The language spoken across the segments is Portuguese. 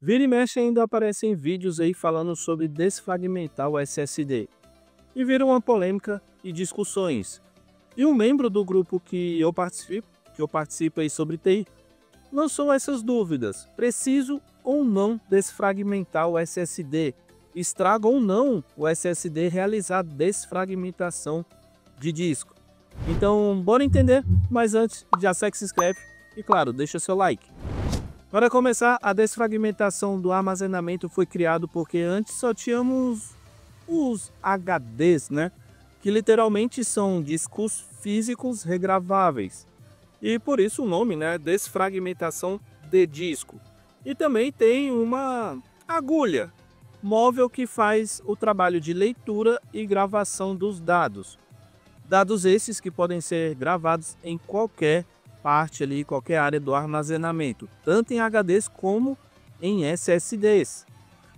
Vira e mexe ainda aparecem vídeos aí falando sobre desfragmentar o SSD. E vira uma polêmica e discussões. E um membro do grupo que eu participo aí sobre TI, lançou essas dúvidas. Preciso ou não desfragmentar o SSD? Estraga ou não o SSD realizar desfragmentação de disco? Então, bora entender, mas antes, já segue, se inscreve e, claro, deixa seu like. Para começar, a desfragmentação do armazenamento foi criado porque antes só tínhamos os HDs, né? Que literalmente são discos físicos regraváveis. E por isso o nome, né? Desfragmentação de disco. E também tem uma agulha móvel que faz o trabalho de leitura e gravação dos dados. Dados esses que podem ser gravados em qualquer parte ali, qualquer área do armazenamento, tanto em HDs como em SSDs.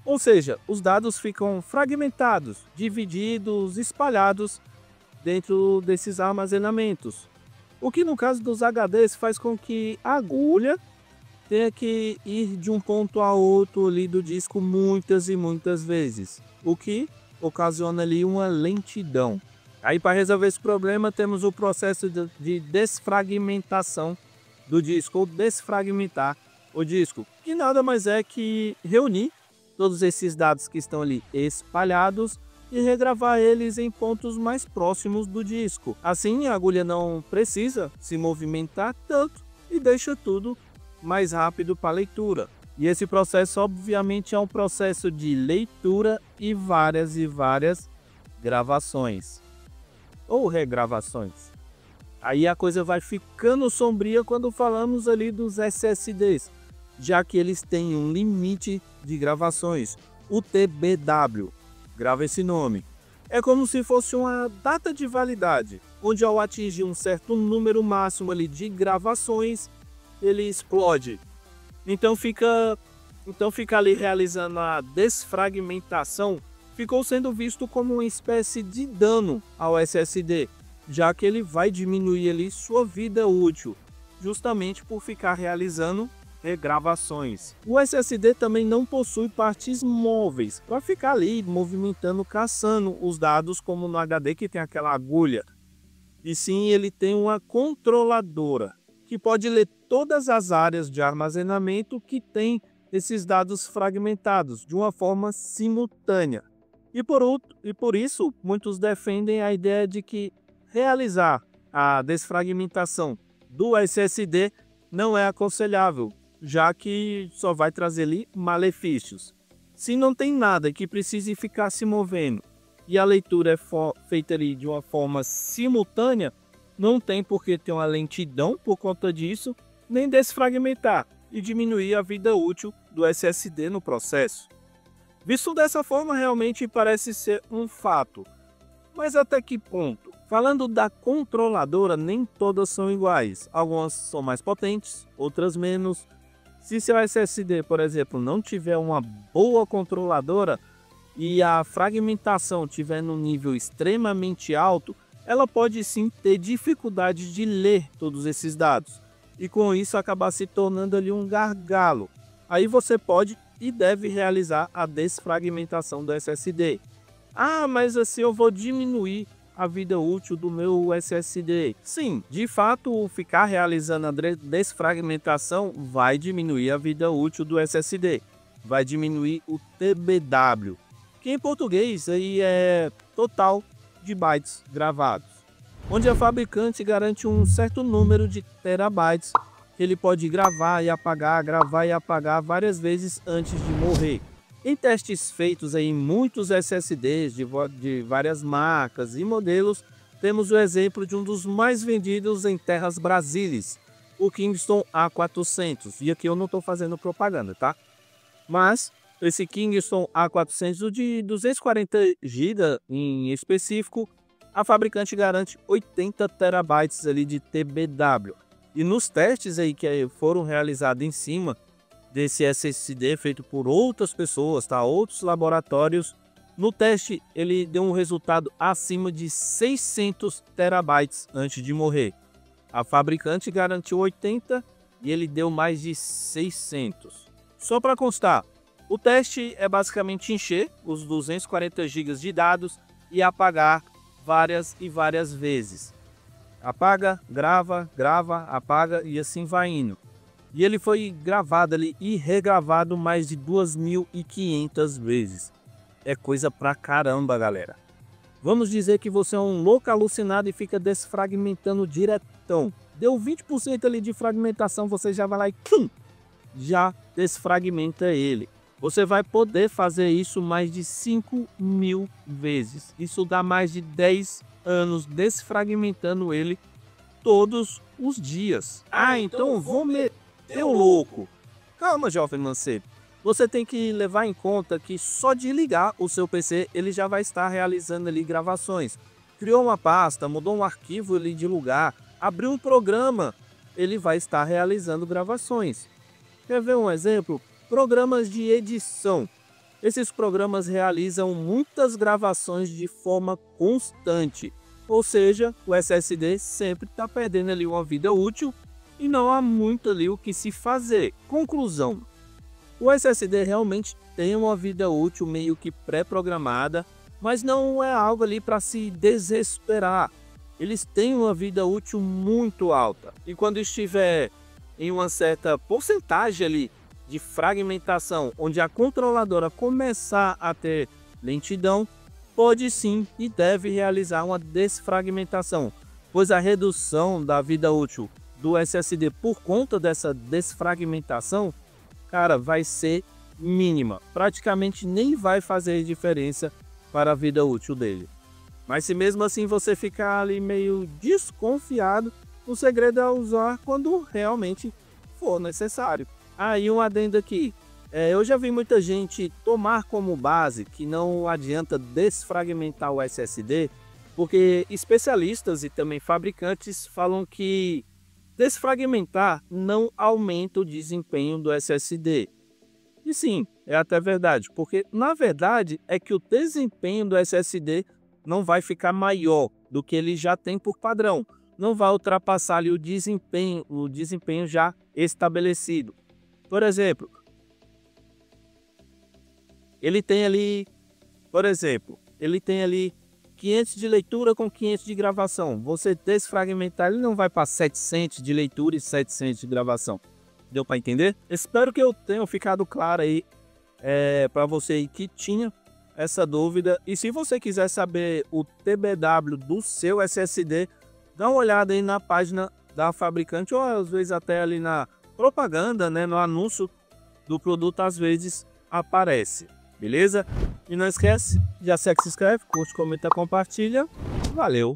Ou seja, os dados ficam fragmentados, divididos, espalhados dentro desses armazenamentos. O que no caso dos HDs faz com que a agulha tenha que ir de um ponto a outro ali do disco muitas e muitas vezes, o que ocasiona ali uma lentidão. Aí, para resolver esse problema, temos o processo de desfragmentação do disco, ou desfragmentar o disco, que nada mais é que reunir todos esses dados que estão ali espalhados e regravar eles em pontos mais próximos do disco. Assim, a agulha não precisa se movimentar tanto e deixa tudo mais rápido para a leitura. E esse processo, obviamente, é um processo de leitura e várias gravações ou regravações. Aí a coisa vai ficando sombria quando falamos ali dos SSDs, já que eles têm um limite de gravações, o TBW. Grava esse nome. É como se fosse uma data de validade, onde ao atingir um certo número máximo ali de gravações, ele explode. Então fica ali realizando a desfragmentação, ficou sendo visto como uma espécie de dano ao SSD, já que ele vai diminuir ali sua vida útil, justamente por ficar realizando regravações. O SSD também não possui partes móveis para ficar ali movimentando, caçando os dados como no HD que tem aquela agulha. E sim, ele tem uma controladora que pode ler todas as áreas de armazenamento que tem esses dados fragmentados de uma forma simultânea. E por isso, muitos defendem a ideia de que realizar a desfragmentação do SSD não é aconselhável, já que só vai trazer ali malefícios. Se não tem nada que precise ficar se movendo e a leitura é feita ali de uma forma simultânea, não tem por que ter uma lentidão por conta disso, nem desfragmentar e diminuir a vida útil do SSD no processo. Visto dessa forma, realmente parece ser um fato. Mas até que ponto? Falando da controladora, nem todas são iguais. Algumas são mais potentes, outras menos. Se seu SSD, por exemplo, não tiver uma boa controladora e a fragmentação estiver num nível extremamente alto, ela pode sim ter dificuldade de ler todos esses dados. E com isso acabar se tornando ali um gargalo. Aí você pode e deve realizar a desfragmentação do SSD. Ah, mas assim eu vou diminuir a vida útil do meu SSD. Sim, de fato, ficar realizando a desfragmentação vai diminuir a vida útil do SSD. Vai diminuir o TBW, que em português aí é total de bytes gravados, onde a fabricante garante um certo número de terabytes que ele pode gravar e apagar várias vezes antes de morrer. Em testes feitos em muitos SSDs de várias marcas e modelos, temos o exemplo de um dos mais vendidos em terras brasileiras, o Kingston A400. E aqui eu não estou fazendo propaganda, tá? Mas esse Kingston A400, o de 240 GB em específico, a fabricante garante 80 terabytes ali de TBW. E nos testes aí que foram realizados em cima desse SSD feito por outras pessoas, tá? Outros laboratórios, no teste ele deu um resultado acima de 600 terabytes antes de morrer. A fabricante garantiu 80 e ele deu mais de 600. Só para constar, O teste é basicamente encher os 240 GB de dados e apagar várias e várias vezes. Apaga, grava, grava, apaga e assim vai indo. E ele foi gravado ali e regravado mais de 2.500 vezes. É coisa pra caramba, galera. Vamos dizer que você é um louco alucinado e fica desfragmentando diretão. Deu 20% ali de fragmentação, você já vai lá e já desfragmenta ele. Você vai poder fazer isso mais de 5.000 vezes. Isso dá mais de 10 anos desfragmentando ele todos os dias. Ah, então vou meter o louco. Calma, jovem mancebo. Você tem que levar em conta que só de ligar o seu PC, ele já vai estar realizando ali gravações. Criou uma pasta, mudou um arquivo ali de lugar, abriu um programa, ele vai estar realizando gravações. Quer ver um exemplo? Programas de edição. Esses programas realizam muitas gravações de forma constante. Ou seja, o SSD sempre está perdendo ali uma vida útil e não há muito ali o que se fazer. Conclusão. O SSD realmente tem uma vida útil meio que pré-programada, mas não é algo ali para se desesperar. Eles têm uma vida útil muito alta. E quando estiver em uma certa porcentagem ali de fragmentação, onde a controladora começar a ter lentidão, pode sim e deve realizar uma desfragmentação, pois a redução da vida útil do SSD por conta dessa desfragmentação, cara, vai ser mínima. Praticamente nem vai fazer diferença para a vida útil dele. Mas se mesmo assim você ficar ali meio desconfiado, o segredo é usar quando realmente for necessário. Aí um adendo aqui. Eu já vi muita gente tomar como base que não adianta desfragmentar o SSD, porque especialistas e também fabricantes falam que desfragmentar não aumenta o desempenho do SSD. E sim, é até verdade, porque na verdade é que o desempenho do SSD não vai ficar maior do que ele já tem por padrão. Não vai ultrapassar ali o desempenho já estabelecido. Por exemplo, ele tem ali 500 de leitura com 500 de gravação. Você desfragmentar, ele não vai para 700 de leitura e 700 de gravação. Deu para entender? Espero que eu tenha ficado claro aí para você aí que tinha essa dúvida. E se você quiser saber o TBW do seu SSD, dá uma olhada aí na página da fabricante ou às vezes até ali na propaganda, né, no anúncio do produto, às vezes aparece. Beleza? E não esquece, já segue, se inscreve, curte, comenta, compartilha. Valeu!